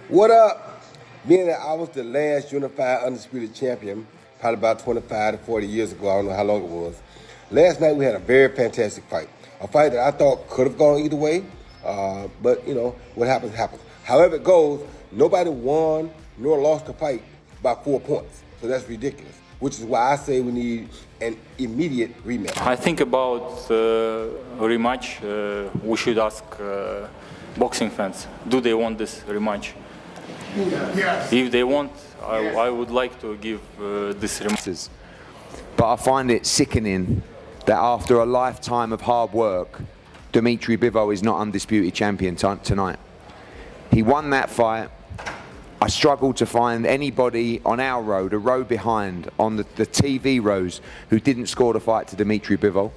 What up? Being that I was the last unified undisputed champion, probably about 25 to 40 years ago, I don't know how long it was. Last night we had a very fantastic fight. A fight that I thought could have gone either way, but you know, what happens, happens. However it goes, nobody won nor lost the fight by 4 points. So that's ridiculous, which is why I say we need an immediate rematch. I think about a rematch, we should ask boxing fans, do they want this rematch? Yes. If they want, I would like to give this rematch. But I find it sickening that after a lifetime of hard work, Dmitry Bivol is not undisputed champion tonight. He won that fight. I struggled to find anybody on our road, a row behind, on the TV rows, who didn't score the fight to Dmitry Bivol.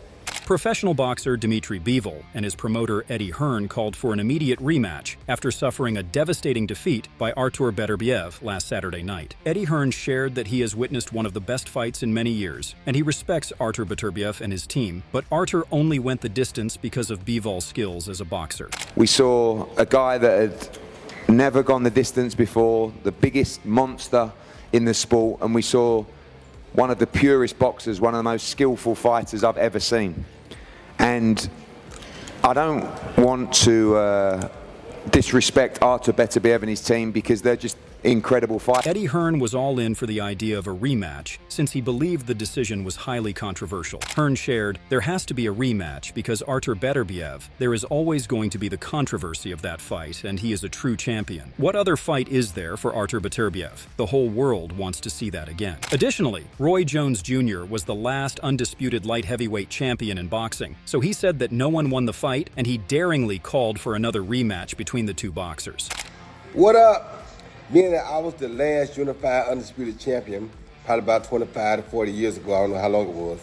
Professional boxer Dmitry Bivol and his promoter Eddie Hearn called for an immediate rematch after suffering a devastating defeat by Artur Beterbiev last Saturday night. Eddie Hearn shared that he has witnessed one of the best fights in many years, and he respects Artur Beterbiev and his team, but Artur only went the distance because of Bivol's skills as a boxer. We saw a guy that had never gone the distance before, the biggest monster in the sport, and we saw one of the purest boxers, one of the most skillful fighters I've ever seen. And I don't want to disrespect Artur Beterbiev and his team because they're just incredible fighters. Eddie Hearn was all in for the idea of a rematch since he believed the decision was highly controversial. Hearn shared, there has to be a rematch because Artur Beterbiev, there is always going to be the controversy of that fight and he is a true champion. What other fight is there for Artur Beterbiev? The whole world wants to see that again. Additionally, Roy Jones Jr. was the last undisputed light heavyweight champion in boxing, so he said that no one won the fight and he daringly called for another rematch between the two boxers. What up? Being that I was the last unified undisputed champion, probably about 25 to 40 years ago, I don't know how long it was.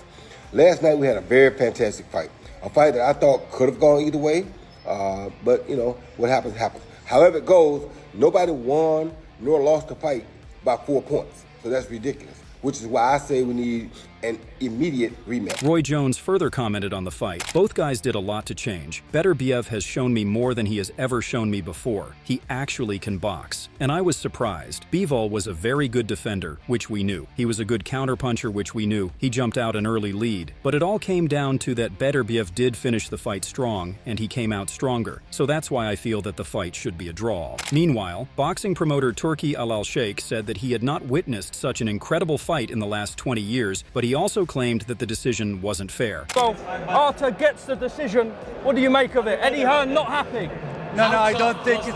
Last night we had a very fantastic fight. A fight that I thought could have gone either way, but you know, what happens, happens. However it goes, nobody won nor lost the fight by 4 points. So that's ridiculous, which is why I say we need an immediate rematch. Roy Jones further commented on the fight. Both guys did a lot to change. Beterbiev has shown me more than he has ever shown me before. He actually can box. And I was surprised. Bivol was a very good defender, which we knew. He was a good counterpuncher, which we knew. He jumped out an early lead. But it all came down to that Beterbiev did finish the fight strong, and he came out stronger. So that's why I feel that the fight should be a draw. Meanwhile, boxing promoter Turki Al-Sheikh said that he had not witnessed such an incredible fight in the last 20 years, but he also claimed that the decision wasn't fair. So, Artur gets the decision. What do you make of it? Eddie Hearn not happy? No, I don't think it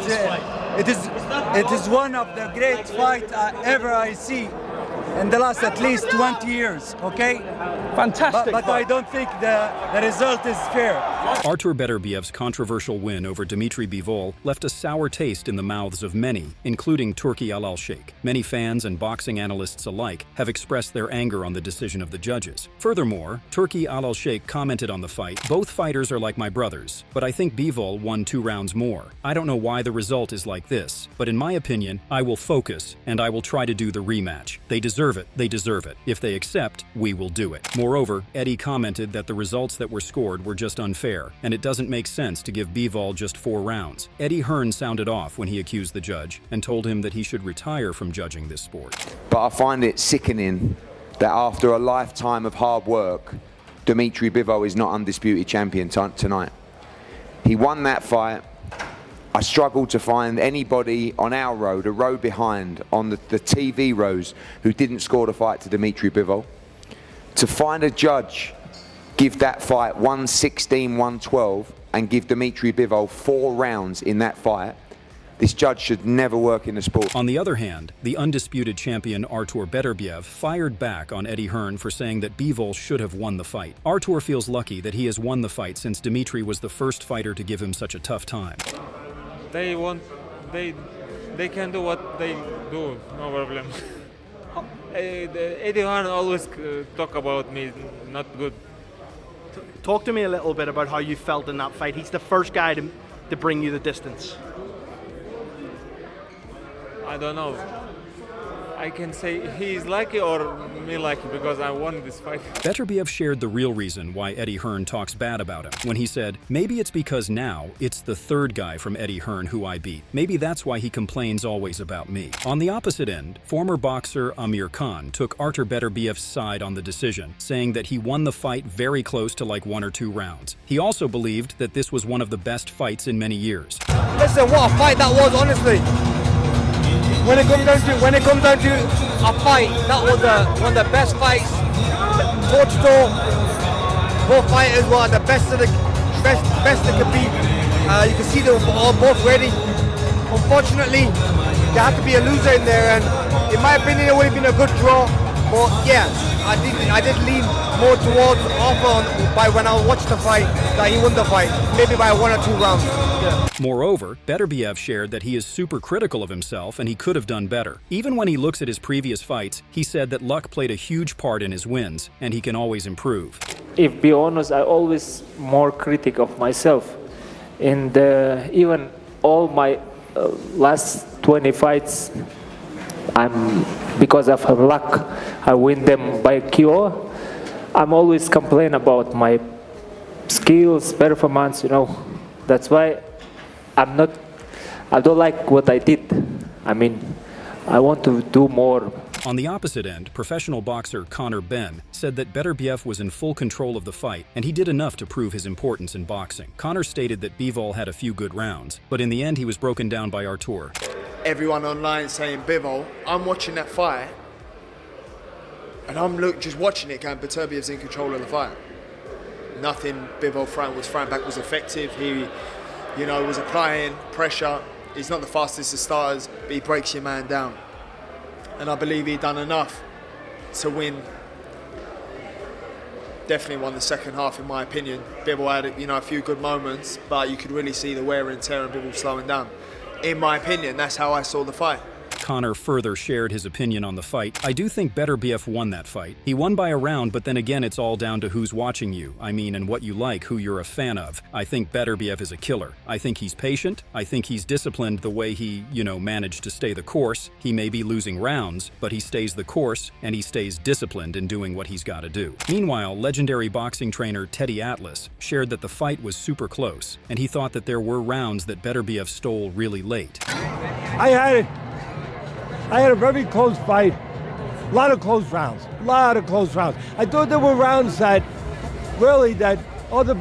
is one of the great fights ever I see in the last at least 20 years, okay? Fantastic. But I don't think the result is fair. Artur Beterbiev's controversial win over Dmitry Bivol left a sour taste in the mouths of many, including Turki Al-Sheikh. Many fans and boxing analysts alike have expressed their anger on the decision of the judges. Furthermore, Turki Al-Sheikh commented on the fight, "Both fighters are like my brothers, but I think Bivol won 2 rounds more. I don't know why the result is like this, but in my opinion, I will focus and I will try to do the rematch. They deserve it. They deserve it. If they accept, we will do it." Moreover, Eddie commented that the results that were scored were just unfair, and it doesn't make sense to give Bivol just 4 rounds. Eddie Hearn sounded off when he accused the judge and told him that he should retire from judging this sport. But I find it sickening that after a lifetime of hard work, Dmitry Bivol is not undisputed champion tonight. He won that fight. I struggled to find anybody on our road, a row behind, on the TV rows, who didn't score the fight to Dmitry Bivol. To find a judge give that fight 116-112 and give Dmitry Bivol 4 rounds in that fight, this judge should never work in the sport. On the other hand, the undisputed champion Artur Beterbiev fired back on Eddie Hearn for saying that Bivol should have won the fight. Artur feels lucky that he has won the fight since Dmitry was the first fighter to give him such a tough time. They can do what they do, no problem. Eddie Hearn always talk about me, not good. Talk to me a little bit about how you felt in that fight. He's the first guy to bring you the distance. I don't know. I can say he's lucky or me lucky because I won this fight. Beterbiev shared the real reason why Eddie Hearn talks bad about him when he said, "Maybe it's because now it's the third guy from Eddie Hearn who I beat. Maybe that's why he complains always about me." On the opposite end, former boxer Amir Khan took Artur Beterbiev's side on the decision, saying that he won the fight very close to like 1 or 2 rounds. He also believed that this was one of the best fights in many years. Listen, what a fight that was, honestly. When it comes down to a fight, that was one of the best fights. Toe to toe, both fighters were the best they could be. You can see they were both ready. Unfortunately, there had to be a loser in there, and in my opinion, it would have been a good draw. But yeah, I did lean more towards Artur by when I watched the fight that he won the fight, maybe by 1 or 2 rounds. Moreover, Beterbiev shared that he is super critical of himself and he could have done better. Even when he looks at his previous fights, he said that luck played a huge part in his wins and he can always improve. If be honest, I always more critic of myself. And even all my last 20 fights, because of luck, I win them by KO. I'm always complain about my skills, performance, you know. That's why I don't like what I did. I mean, I want to do more. On the opposite end, professional boxer Conor Benn said that Beterbiev was in full control of the fight and he did enough to prove his importance in boxing. Conor stated that Bivol had a few good rounds, but in the end he was broken down by Artur. Everyone online saying Bivol, I'm watching that fight and I'm just watching it going, Beterbiev's in control of the fight. Nothing Bivol was throwing back was effective. He, was applying pressure. He's not the fastest of starters, but he breaks your man down. And I believe he done enough to win. Definitely won the second half, in my opinion. Bivol had, a few good moments, but you could really see the wear and tear and Bivol slowing down. In my opinion, that's how I saw the fight. Conor further shared his opinion on the fight. "I do think Beterbiev won that fight. He won by a round, but then again it's all down to who's watching you. And what you like, who you're a fan of. I think Beterbiev is a killer. I think he's patient. I think he's disciplined the way he, managed to stay the course. He may be losing rounds, but he stays the course and he stays disciplined in doing what he's got to do." Meanwhile, legendary boxing trainer Teddy Atlas shared that the fight was super close, and he thought that there were rounds that Beterbiev stole really late. I had a very close fight, a lot of close rounds. I thought there were rounds that other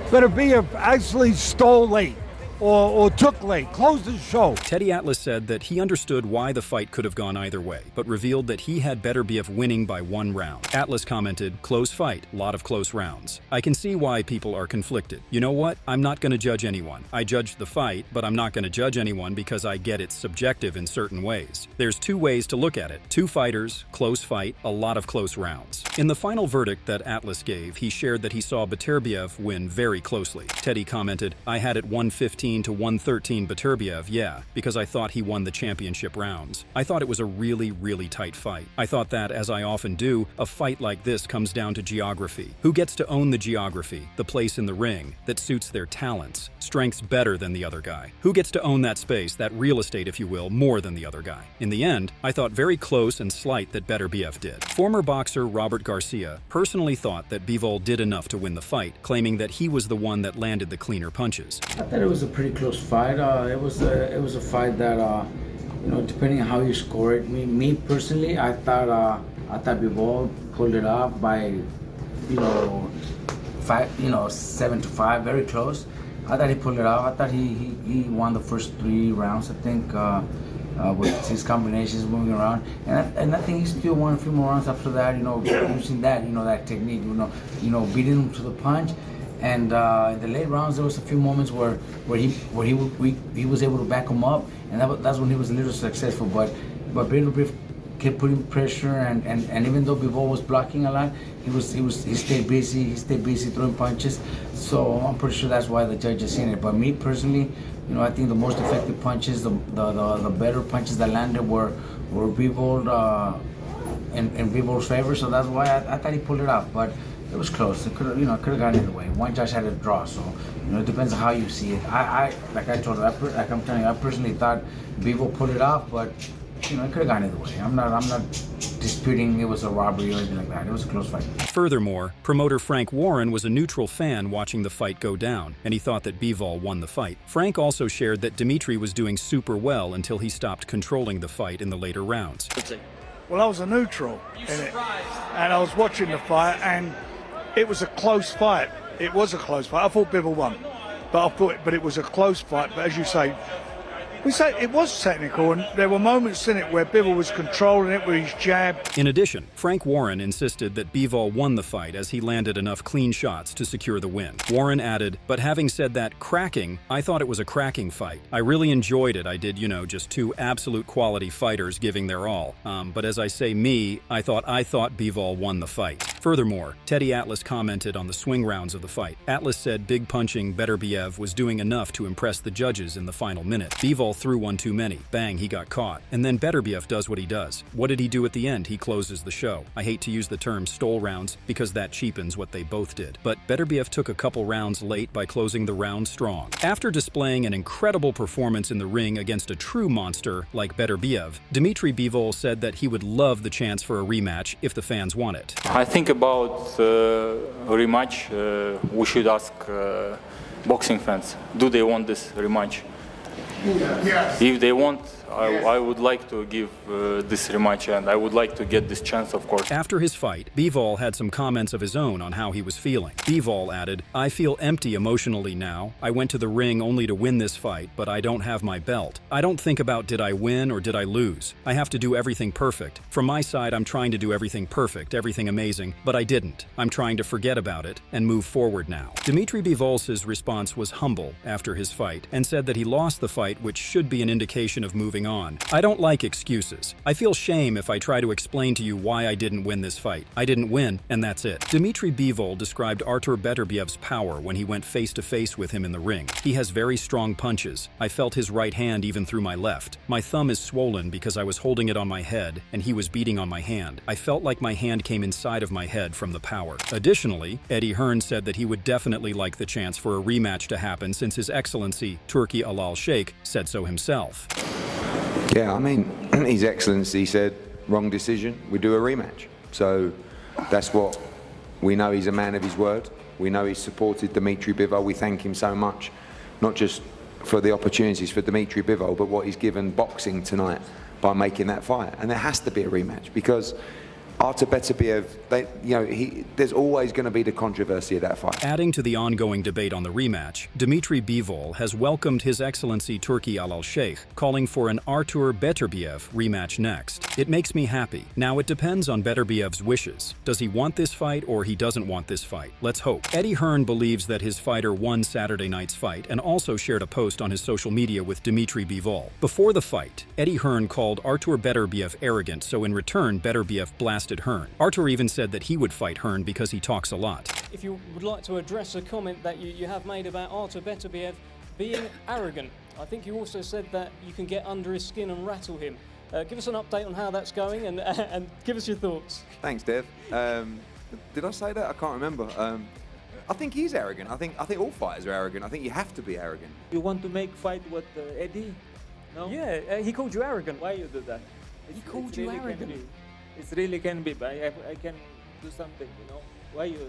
Beterbiev actually stole late or took late, closed the show. Teddy Atlas said that he understood why the fight could have gone either way, but revealed that he had Beterbiev winning by 1 round. Atlas commented, "Close fight, lot of close rounds. I can see why people are conflicted. You know what? I'm not going to judge anyone. I judged the fight, but I'm not going to judge anyone because I get it's subjective in certain ways. There's 2 ways to look at it. 2 fighters, close fight, a lot of close rounds." In the final verdict that Atlas gave, he shared that he saw Beterbiev win very closely. Teddy commented, "I had it 115 to 113 Beterbiev, yeah, because I thought he won the championship rounds. I thought it was a really, really tight fight. I thought that, as I often do, a fight like this comes down to geography. Who gets to own the geography, the place in the ring, that suits their talents, strengths better than the other guy? Who gets to own that space, that real estate, if you will, more than the other guy? In the end, I thought very close and slight that Beterbiev did." Former boxer Robert Garcia personally thought that Bivol did enough to win the fight, claiming that he was the one that landed the cleaner punches. I thought it was a pretty close fight. It was a fight that depending on how you score it. Me personally, I thought Bivol pulled it off by 7-5, very close. I thought he pulled it off. I thought he won the first 3 rounds. I think with his combinations moving around, and I think he still won a few more rounds after that. Using that technique. Beating him to the punch. And in the late rounds, there was a few moments where he was able to back him up, and that's when he was a little successful. But Beterbiev kept putting pressure, and even though Bivol was blocking a lot, he stayed busy. He stayed busy throwing punches. So I'm pretty sure that's why the judges seen it. But me personally, I think the most effective punches, the better punches that landed were Bivol in Bivol's favor. So that's why I thought he pulled it off. But it was close. It could have gone either way. One judge had a draw, so it depends on how you see it. Like I told you, I'm telling you, I personally thought Bivol pulled it off, but you know, it could have gone either way. I'm not disputing it was a robbery or anything like that. It was a close fight. Furthermore, promoter Frank Warren was a neutral fan watching the fight go down, and he thought that Bivol won the fight. Frank also shared that Dmitry was doing super well until he stopped controlling the fight in the later rounds. Well, I was a neutral in it, and I was watching the fight, and it was a close fight. It was a close fight. I thought Bivol won, but it was a close fight. But as you say, it was technical, and there were moments in it where Bivol was controlling it with his jab. In addition, Frank Warren insisted that Bivol won the fight as he landed enough clean shots to secure the win. Warren added, "But having said that, I thought it was a cracking fight. I really enjoyed it. I did, just two absolute quality fighters giving their all. But as I say, I thought Bivol won the fight." Furthermore, Teddy Atlas commented on the swing rounds of the fight. Atlas said big punching Beterbiev was doing enough to impress the judges in the final minute. Bivol threw one too many. Bang, he got caught. And then Beterbiev does what he does. What did he do at the end? He closes the show. I hate to use the term stole rounds because that cheapens what they both did. But Beterbiev took a couple rounds late by closing the round strong. After displaying an incredible performance in the ring against a true monster like Beterbiev, Dmitry Bivol said that he would love the chance for a rematch if the fans want it. I think about rematch, we should ask boxing fans, do they want this rematch? Yes. If they want, I would like to give this rematch, and I would like to get this chance, of course. After his fight, Bivol had some comments of his own on how he was feeling. Bivol added, "I feel empty emotionally now. I went to the ring only to win this fight, but I don't have my belt. I don't think about did I win or did I lose. I have to do everything perfect. From my side, I'm trying to do everything perfect, everything amazing, but I didn't. I'm trying to forget about it and move forward now." Dmitry Bivol's response was humble after his fight and said that he lost the fight, which should be an indication of moving on. "I don't like excuses. I feel shame if I try to explain to you why I didn't win this fight. I didn't win, and that's it." Dmitry Bivol described Artur Beterbiev's power when he went face-to-face with him in the ring. "He has very strong punches. I felt his right hand even through my left. My thumb is swollen because I was holding it on my head, and he was beating on my hand. I felt like my hand came inside of my head from the power." Additionally, Eddie Hearn said that he would definitely like the chance for a rematch to happen since His Excellency Turki Al-Sheikh said so himself. Yeah, I mean, His Excellency said, wrong decision, we do a rematch. So that's what we know. He's a man of his word. We know he's supported Dmitry Bivol. We thank him so much, not just for the opportunities for Dmitry Bivol, but what he's given boxing tonight by making that fight. And there has to be a rematch because Artur Beterbiev, there's always going to be the controversy of that fight. Adding to the ongoing debate on the rematch, Dmitry Bivol has welcomed His Excellency Turki Al-Sheikh, calling for an Artur Beterbiev rematch next. "It makes me happy. Now it depends on Beterbiev's wishes. Does he want this fight or he doesn't want this fight? Let's hope." Eddie Hearn believes that his fighter won Saturday night's fight and also shared a post on his social media with Dmitry Bivol. Before the fight, Eddie Hearn called Artur Beterbiev arrogant, so in return, Beterbiev blasted Hearn. Artur even said that he would fight Hearn because he talks a lot. If you would like to address a comment that you have made about Artur Beterbiev being arrogant, I think you also said that you can get under his skin and rattle him. Give us an update on how that's going and give us your thoughts. Thanks, Dev. Did I say that? I can't remember. I think he's arrogant. I think all fighters are arrogant. I think you have to be arrogant. You want to make fight with Eddie? No? Yeah, he called you arrogant. Why you do that? He called you arrogant. It really can be, but I can do something, Why you...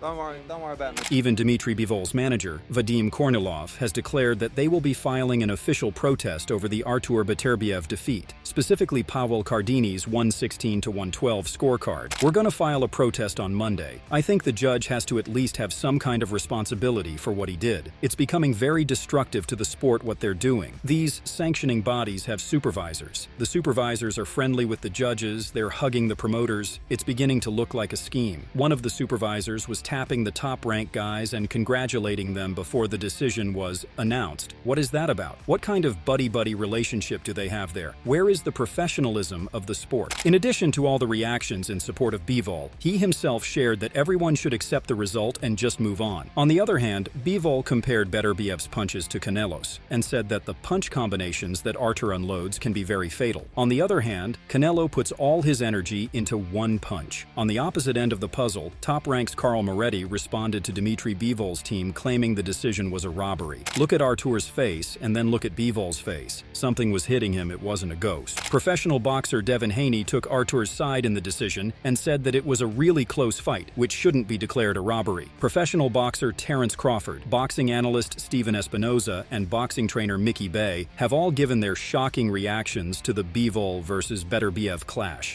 Don't worry about me. Even Dmitry Bivol's manager, Vadim Kornilov, has declared that they will be filing an official protest over the Artur Beterbiev defeat, specifically Pavel Kardini's 116-112 scorecard. "We're going to file a protest on Monday. I think the judge has to at least have some kind of responsibility for what he did. It's becoming very destructive to the sport what they're doing. These sanctioning bodies have supervisors. The supervisors are friendly with the judges, they're hugging the promoters. It's beginning to look like a scheme. One of the supervisors was tapping the top-ranked guys and congratulating them before the decision was announced. What is that about? What kind of buddy-buddy relationship do they have there? Where is the professionalism of the sport?" In addition to all the reactions in support of Bivol, he himself shared that everyone should accept the result and just move on. On the other hand, Bivol compared Beterbiev's punches to Canelo's and said that the punch combinations that Artur unloads can be very fatal. On the other hand, Canelo puts all his energy into one punch. On the opposite end of the puzzle, top-ranked Carl Moretti responded to Dmitry Bivol's team claiming the decision was a robbery. "Look at Artur's face and then look at Bivol's face. Something was hitting him, it wasn't a ghost." Professional boxer Devin Haney took Artur's side in the decision and said that it was a really close fight, which shouldn't be declared a robbery. Professional boxer Terrence Crawford, boxing analyst Stephen Espinoza, and boxing trainer Mickey Bay have all given their shocking reactions to the Bivol versus Beterbiev clash.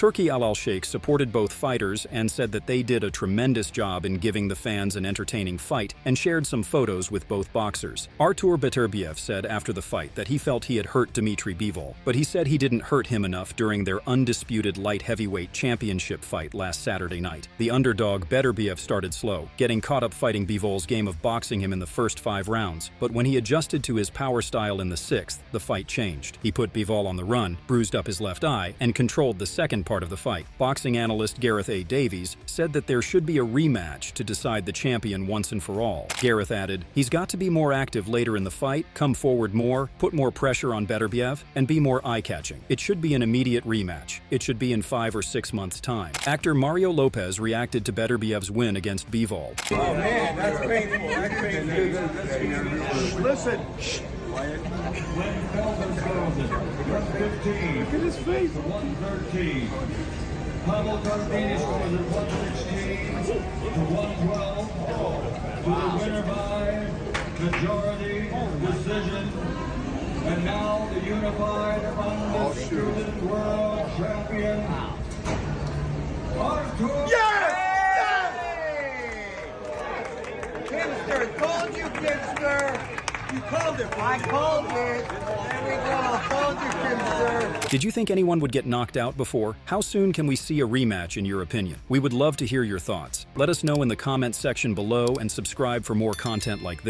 Turki Al-Sheikh supported both fighters and said that they did a tremendous job in giving the fans an entertaining fight and shared some photos with both boxers. Artur Beterbiev said after the fight that he felt he had hurt Dmitry Bivol, but he said he didn't hurt him enough during their undisputed light heavyweight championship fight last Saturday night. The underdog Beterbiev started slow, getting caught up fighting Bivol's game of boxing him in the first 5 rounds, but when he adjusted to his power style in the 6th, the fight changed. He put Bivol on the run, bruised up his left eye, and controlled the second part of the fight. Boxing analyst Gareth A. Davies said that there should be a rematch to decide the champion once and for all. Gareth added, "He's got to be more active later in the fight, come forward more, put more pressure on Beterbiev, and be more eye-catching. It should be an immediate rematch. It should be in 5 or 6 months' time." Actor Mario Lopez reacted to Beterbiev's win against Bivol. Oh man, that's painful. That's painful. Listen. When Belvin throws it, 115. Look at his face. 113. Pavel Gardini scores at 116 to 112. To the winner by majority decision. And now the unified undisputed world champion, Artur. Yes! Kimster, told you, Kimster. You called it. I called it. There we go. I told you, Kimster. Did you think anyone would get knocked out before? How soon can we see a rematch in your opinion? We would love to hear your thoughts. Let us know in the comments section below and subscribe for more content like this.